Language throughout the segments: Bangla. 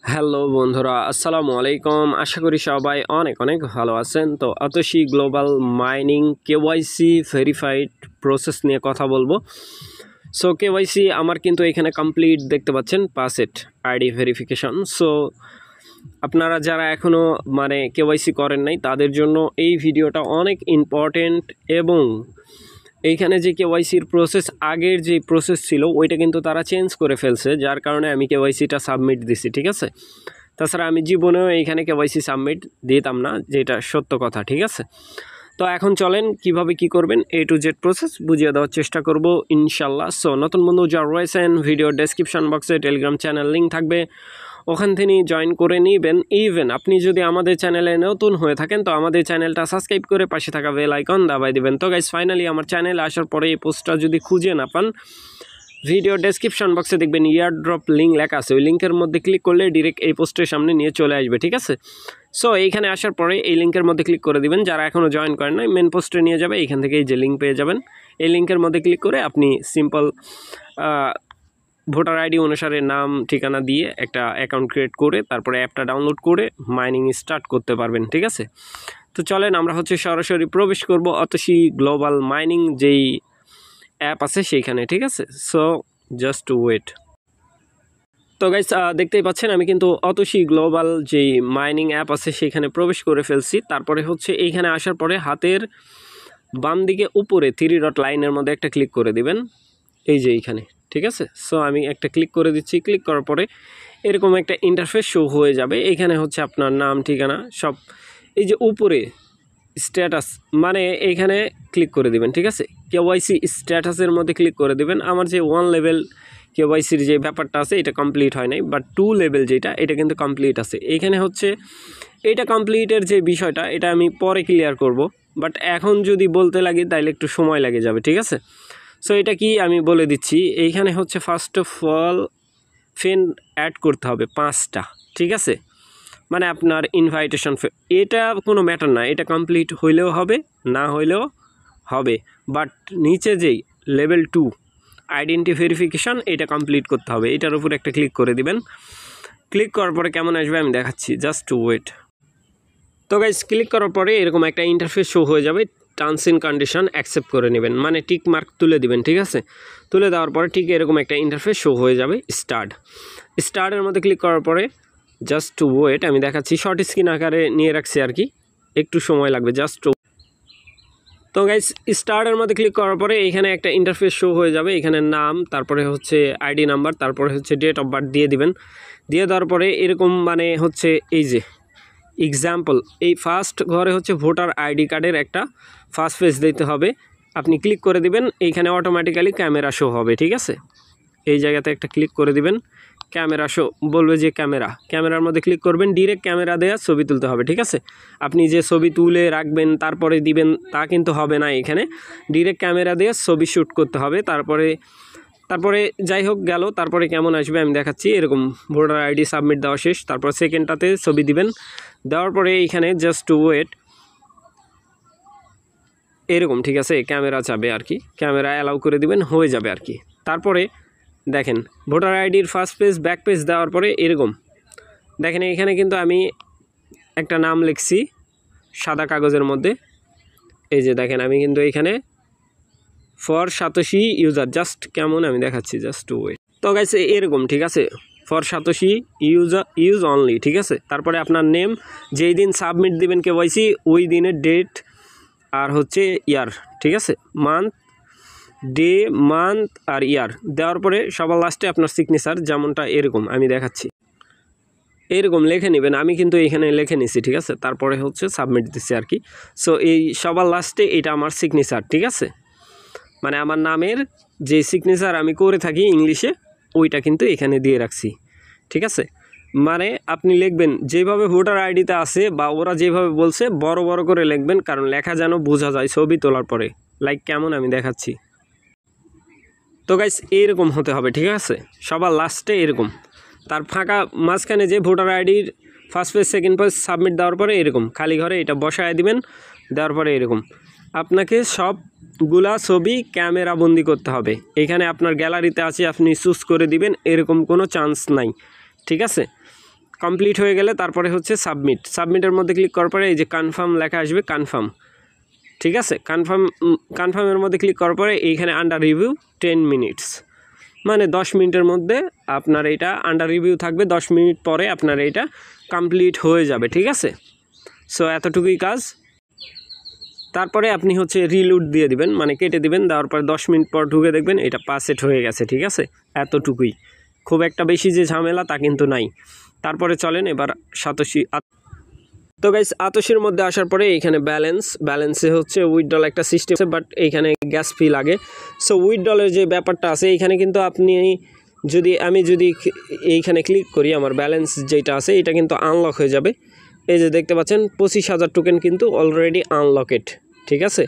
হ্যালো বন্ধুরা, আসসালামু আলাইকুম। আশা করি সবাই অনেক অনেক ভালো আছেন। তো আতশী global mining KYC verified process নিয়ে কথা বলবো। সো কেওয়াইসি আমার কিন্তু এখানে কমপ্লিট দেখতে পাচ্ছেন, পাসেট আইডি ভেরিফিকেশন। সো আপনারা যারা এখনও কেওয়াইসি করেন নাই তাদের জন্য এই ভিডিওটা অনেক ইম্পর্টেন্ট। এবং এইখানে যে কেওয়াইসির প্রসেস, আগের যে প্রসেস ছিল ওইটা কিন্তু তারা চেঞ্জ করে ফেলছে, যার কারণে আমি কেওয়াইসিটা সাবমিট দিছি, ঠিক আছে। তাছাড়া আমি জীবনেও এইখানে কেওয়াইসি সাবমিট দিতাম না, যেটা সত্য কথা, ঠিক আছে। তো এখন চলেন কিভাবে কি করবেন A to Z প্রসেস বুঝিয়ে দেওয়ার চেষ্টা করব ইনশাল্লাহ। সো নতুন বন্ধু যারা রয়েছেন, ভিডিও ডেসক্রিপশন বক্সে টেলিগ্রাম চ্যানেল লিঙ্ক থাকবে, ওখান থেকে জয়েন করে নেবেন। ইভেন আপনি যদি আমাদের চ্যানেলে নতুন হয়ে থাকেন তো আমাদের চ্যানেলটা সাবস্ক্রাইব করে পাশে থাকা বেল আইকন দাবাই দিবেন। তো গাইস, ফাইনালি আমার চ্যানেলে আসার পরে এই পোস্টটা যদি খুঁজে না পান, ভিডিও ডেসক্রিপশন বক্সে দেখবেন ইয়ার ড্রপ লিঙ্ক লেখা আছে, ওই লিঙ্কের মধ্যে ক্লিক করলে ডিরেক্ট এই পোস্টের সামনে নিয়ে চলে আসবে, ঠিক আছে। সো এইখানে আসার পরে এই লিঙ্কের মধ্যে ক্লিক করে দিবেন। যারা এখনও জয়েন করেন নাই, মেন পোস্টে নিয়ে যাবে, এইখান থেকে এই যে লিঙ্ক পেয়ে যাবেন। এই লিঙ্কের মধ্যে ক্লিক করে আপনি সিম্পল ভোটার আইডি অনুসারে নাম ঠিকানা দিয়ে একটা অ্যাকাউন্ট ক্রিয়েট করে তারপরে অ্যাপটা ডাউনলোড করে মাইনিং স্টার্ট করতে পারবেন, ঠিক আছে। তো চলেন আমরা সরাসরি প্রবেশ করব আতশী গ্লোবাল মাইনিং যেই অ্যাপ আছে সেইখানে, ঠিক আছে। So just wait. তো গাইস, দেখতেই পাচ্ছেন আমি কিন্তু আতশী গ্লোবাল যেই মাইনিং অ্যাপ আছে সেখানে প্রবেশ করে ফেলছি। তারপরে এইখানে আসার পরে হাতের বাম দিকে উপরে 3 ডট লাইনের মধ্যে একটা ক্লিক করে দিবেন, এই যে এইখানে, ঠিক আছে। সো আমি একটা ক্লিক করে দিচ্ছি। ক্লিক করার পরে এরকম একটা ইন্টারফেস শো হয়ে যাবে। এখানে আপনার নাম ঠিকানা সব, এই যে উপরে স্ট্যাটাস এইখানে ক্লিক করে দিবেন, ঠিক আছে। কেওয়াইসি স্ট্যাটাসের মধ্যে ক্লিক করে দিবেন। আমার যে 1 লেভেল কেওয়াইসির যে ব্যাপারটা আছে এটা কমপ্লিট হয় নাই, বাট 2 লেভেল যেটা এটা কিন্তু কমপ্লিট আছে। এইখানে এইটা কমপ্লিটের যে বিষয়টা এটা আমি পরে ক্লিয়ার করব, বাট এখন যদি বলতে লাগে তাইলে একটু সময় লাগে যাবে, ঠিক আছে। সো এটা কি আমি বলে দিচ্ছি। এইখানে first of all friend add করতে হবে 5টা, ঠিক আছে। আপনার ইনভাইটেশন, এটা কোনো ম্যাটার না, এটা কমপ্লিট হইলেও হবে না হইলেও হবে, বাট নিচে যেই লেভেল 2 আইডেন্টি ভেরিফিকেশান এটা কমপ্লিট করতে হবে। এটার উপর একটা ক্লিক করে দিবেন। ক্লিক করার পরে কেমন আসবে আমি দেখাচ্ছি, জাস্ট ওয়েট। তো গাইস, ক্লিক করার পরে এরকম একটা ইন্টারফেস শো হয়ে যাবে। টার্মস এন্ড কন্ডিশন অ্যাকসেপ্ট করে নেবেন, টিক মার্ক তুলে দিবেন, ঠিক আছে। তুলে দেওয়ার পরে ঠিক এরকম একটা ইন্টারফেস শো হয়ে যাবে। স্টার্টের মধ্যে ক্লিক করার পরে জাস্ট ওয়েট, আমি দেখাচ্ছি। শর্ট স্ক্রিন আকারে নিয়ে রাখছি আর কি, একটু সময় লাগবে, জাস্ট। তো গাইস, স্টার্টের মধ্যে ক্লিক করার পরে এখানে একটা ইন্টারফেস শো হয়ে যাবে। এখানে নাম, তারপরে আইডি নাম্বার, তারপরে ডেট অফ বার্থ দিয়ে দিবেন। দিয়ে দেওয়ার পরে এরকম এই যে এক্সাম্পল, এই ফার্স্ট ঘরে ভোটার আইডি কার্ডের একটা ফার্স্ট পেজ দিতে হবে। আপনি ক্লিক করে দিবেন, এইখানে অটোমেটিক্যালি ক্যামেরা শো হবে, ঠিক আছে। এই জায়গাতে একটা ক্লিক করে দিবেন, ক্যামেরা শো বলবে যে ক্যামেরার মধ্যে ক্লিক করবেন। ডিরেক্ট ক্যামেরা দেওয়া ছবি তুলতে হবে, ঠিক আছে। আপনি যে ছবি তুলে রাখবেন তারপরে দিবেন তা কিন্তু হবে না, এখানে ডিরেক্ট ক্যামেরা দিয়ে ছবি শ্যুট করতে হবে। তারপরে যাই হোক গেল। তারপরে কেমন আসবে আমি দেখাচ্ছি। এরকম ভোটার আইডি সাবমিট দেওয়া শেষ, তারপর সেকেন্ডটাতে ছবি দিবেন। দেওয়ার পরে এইখানে জাস্ট ওয়েট, এরকম, ঠিক আছে। ক্যামেরা চাবে আর কি, ক্যামেরা অ্যালাউ করে দিবেন, হয়ে যাবে আর কি। তারপরে দেখেন ভোটার আইডির ফার্স্ট পেজ ব্যাক পেজ দেওয়ার পরে এরকম দেখেন, এখানে কিন্তু আমি একটা নাম লিখছি সাদা কাগজের মধ্যে। এই যে দেখেন, আমি কিন্তু এখানে ফর সাতোশি ইউজার, জাস্ট কেমন আমি দেখাচ্ছি, জাস্ট ওয়েট। তো গাইস, এরকম, ঠিক আছে। ফর সাতোশি ইউজ অনলি, ঠিক আছে। তারপরে আপনার নেম, যেই দিন সাবমিট দিবেন কেওয়াইসি ওই দিনের ডেট আর ইয়ার, ঠিক আছে। মান্থ, ডে, মান্থ আর ইয়ার দেওয়ার পরে সবার লাস্টে আপনার সিগনেচার, যেমনটা এরকম আমি দেখাচ্ছি, এরকম লিখে নেবেন। আমি কিন্তু এখানে লিখে নিছি, ঠিক আছে। তারপরে সাবমিট দিচ্ছি আর কি। সো এই সবার লাস্টে এটা আমার সিগনেচার, ঠিক আছে। আমার নামের যে সিগনেচার আমি করে থাকি ইংলিশে ওইটা কিন্তু এখানে দিয়ে রাখছি, ঠিক আছে। আপনি লিখবেন যেভাবে ভোটার আইডিতে আছে বা ওরা যেভাবে বলছে বড় বড় করে লিখবেন, কারণ লেখা যেন বোঝা যায় ছবি তোলার পরে। কেমন আমি দেখাচ্ছি। তো গাইস, এইরকম হতে হবে, ঠিক আছে। সবার লাস্টে এরকম, তার ফাঁকা মাঝখানে যে ভোটার আইডির first page second page submit দেওয়ার পরে এরকম খালি ঘরে এটা বসায় দিবেন। দেওয়ার পরে এরকম আপনাকে সবগুলা ছবি ক্যামেরা বন্দি করতে হবে। এখানে আপনার গ্যালারিতে আছে, আপনি চুজ করে দিবেন, এরকম কোনো চান্স নাই, ঠিক আছে। কমপ্লিট হয়ে গেলে তারপরে হচ্ছে সাবমিটের মধ্যে ক্লিক করার পরে এই যে কনফার্ম লেখা আসবে, কনফার্ম, ঠিক আছে। কনফার্মের মধ্যে ক্লিক করার পরে এইখানে আন্ডার রিভিউ 10 মিনিটস, মানে 10 মিনিটের মধ্যে আপনার এটা আন্ডার রিভিউ থাকবে, 10 মিনিট পরে আপনার এটা কমপ্লিট হয়ে যাবে, ঠিক আছে। সো এতটুকুই কাজ। তারপরে আপনি হচ্ছে রিলোড দিয়ে দিবেন, মানে কেটে দিবেন, দেওয়ার পর 10 মিনিট পর ঢুকে দেখবেন এটা পাসেট হয়ে গেছে, ঠিক আছে। এতটুকুই, খুব একটা বেশি যে ঝামেলা তা কিন্তু নাই। তারপরে চলেন এবার সাতোশি। তো গাইস আতোশির মধ্যে আসার পরে এইখানে ব্যালেন্সে হচ্ছে উইথড্রল একটা সিস্টেম আছে, বাট এইখানে গ্যাস ফি লাগে। সো উইথড্রলের যে ব্যাপারটা আছে এইখানে কিন্তু আপনি আমি যদি এইখানে ক্লিক করি, আমার ব্যালেন্স যেটা আছে এটা কিন্তু আনলক হয়ে যাবে। এই যে দেখতে পাচ্ছেন 25,000 টোকেন কিন্তু অলরেডি আনলকেড, ঠিক আছে।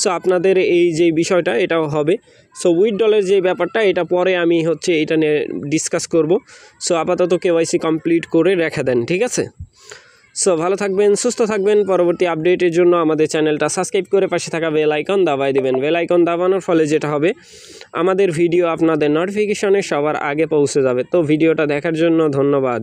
সো আপনাদের এই যে বিষয়টা এটাও হবে। সো উইথড্রলের যে ব্যাপারটা এটা পরে আমি হচ্ছে এটা নিয়ে ডিসকাস করব। সো আপাতত কেওয়াইসি কমপ্লিট করে রেখে দেন, ঠিক আছে। সো ভালো থাকবেন, সুস্থ থাকবেন। পরবর্তী আপডেটের জন্য আমাদের চ্যানেলটা সাবস্ক্রাইব করে পাশে থাকা বেল আইকন দাবাই দিবেন। বেল আইকন দাবানোর ফলে যেটা হবে, আমাদের ভিডিও আপনাদের নোটিফিকেশনে সবার আগে পৌঁছে যাবে। তো ভিডিওটা দেখার জন্য ধন্যবাদ।